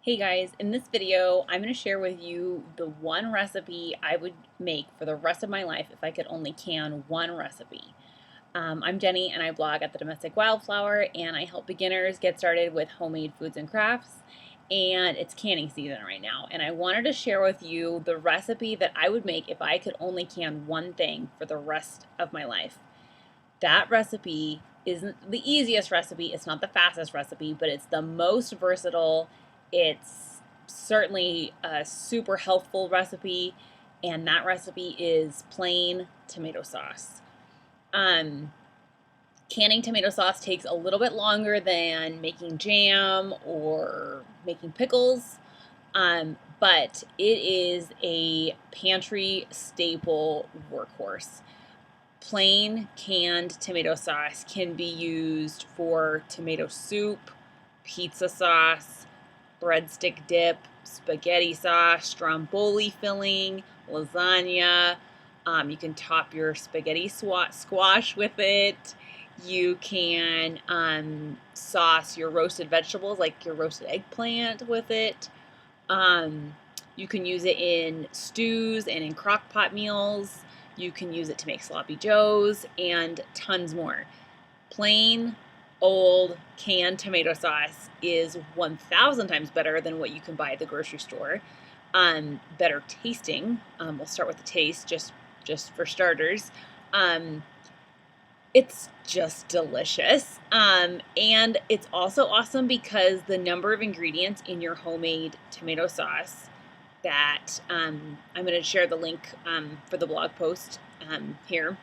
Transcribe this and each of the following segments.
Hey guys, in this video, I'm going to share with you the one recipe I would make for the rest of my life if I could only can one recipe. I'm Jenny and I blog at The Domestic Wildflower and I help beginners get started with homemade foods and crafts. And it's canning season right now. And I wanted to share with you the recipe that I would make if I could only can one thing for the rest of my life. That recipe isn't the easiest recipe, it's not the fastest recipe, but it's the most versatile. It's certainly a super healthful recipe, and that recipe is plain tomato sauce. Canning tomato sauce takes a little bit longer than making jam or making pickles, but it is a pantry staple workhorse. Plain canned tomato sauce can be used for tomato soup, pizza sauce, breadstick dip, spaghetti sauce, stromboli filling, lasagna. You can top your spaghetti squash with it. You can sauce your roasted vegetables like your roasted eggplant with it. You can use it in stews and in crock pot meals. You can use it to make sloppy joes and tons more. Plain old canned tomato sauce is 1,000 times better than what you can buy at the grocery store. Better tasting. We'll start with the taste just for starters. It's just delicious. And it's also awesome because the number of ingredients in your homemade tomato sauce that I'm going to share the link for the blog post here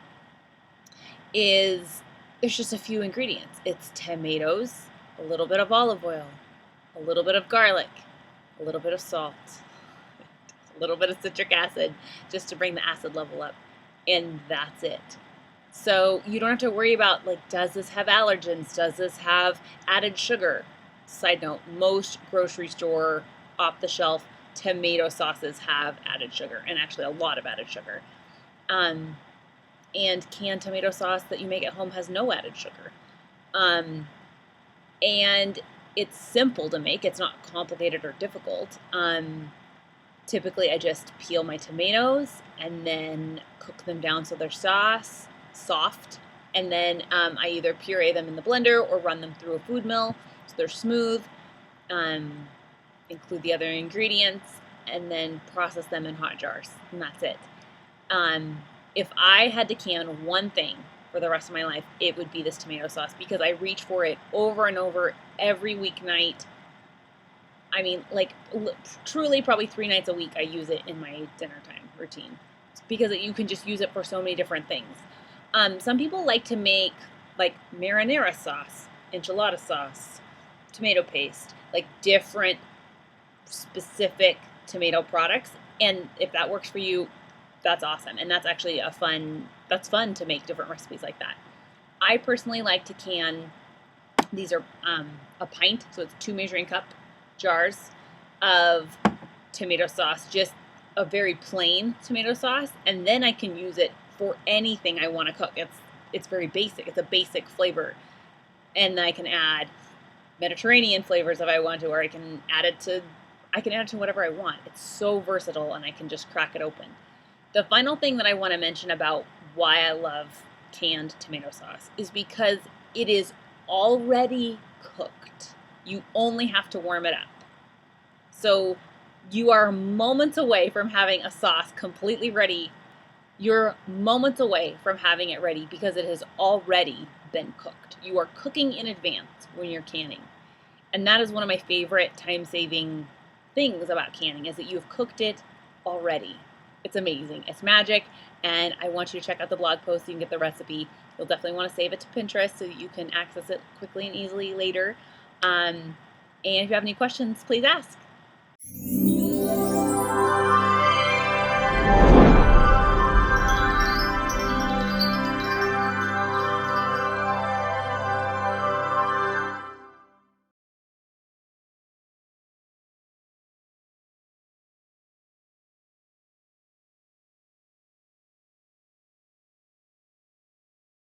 is there's just a few ingredients. It's tomatoes, a little bit of olive oil, a little bit of garlic, a little bit of salt, a little bit of citric acid just to bring the acid level up, and that's it. So you don't have to worry about, like, does this have allergens? Does this have added sugar? Side note, most grocery store off-the-shelf tomato sauces have added sugar, and actually a lot of added sugar. And canned tomato sauce that you make at home has no added sugar. And it's simple to make. It's not complicated or difficult. Typically, I just peel my tomatoes and then cook them down so they're soft, and then I either puree them in the blender or run them through a food mill so they're smooth. Include the other ingredients, and then process them in hot jars, and that's it. If I had to can one thing for the rest of my life, it would be this tomato sauce, because I reach for it over and over every weeknight. I mean, like, truly probably 3 nights a week I use it in my dinner time routine, because you can just use it for so many different things. Some people like to make, like, marinara sauce, enchilada sauce, tomato paste, like different specific tomato products, and if that works for you, that's awesome, and that's actually that's fun to make different recipes like that. I personally like to can, these are a pint, so it's 2 measuring cup jars of tomato sauce, just a very plain tomato sauce, and then I can use it for anything I want to cook. It's very basic. It's a basic flavor, and I can add Mediterranean flavors if I want to, or I can add it to whatever I want. It's so versatile, and I can just crack it open. The final thing that I want to mention about why I love canned tomato sauce is because it is already cooked. You only have to warm it up. So you are moments away from having a sauce completely ready. You're moments away from having it ready because it has already been cooked. You are cooking in advance when you're canning. And that is one of my favorite time-saving things about canning, is that you've cooked it already. It's amazing. It's magic, and I want you to check out the blog post so you can get the recipe. You'll definitely want to save it to Pinterest so that you can access it quickly and easily later. And if you have any questions, please ask.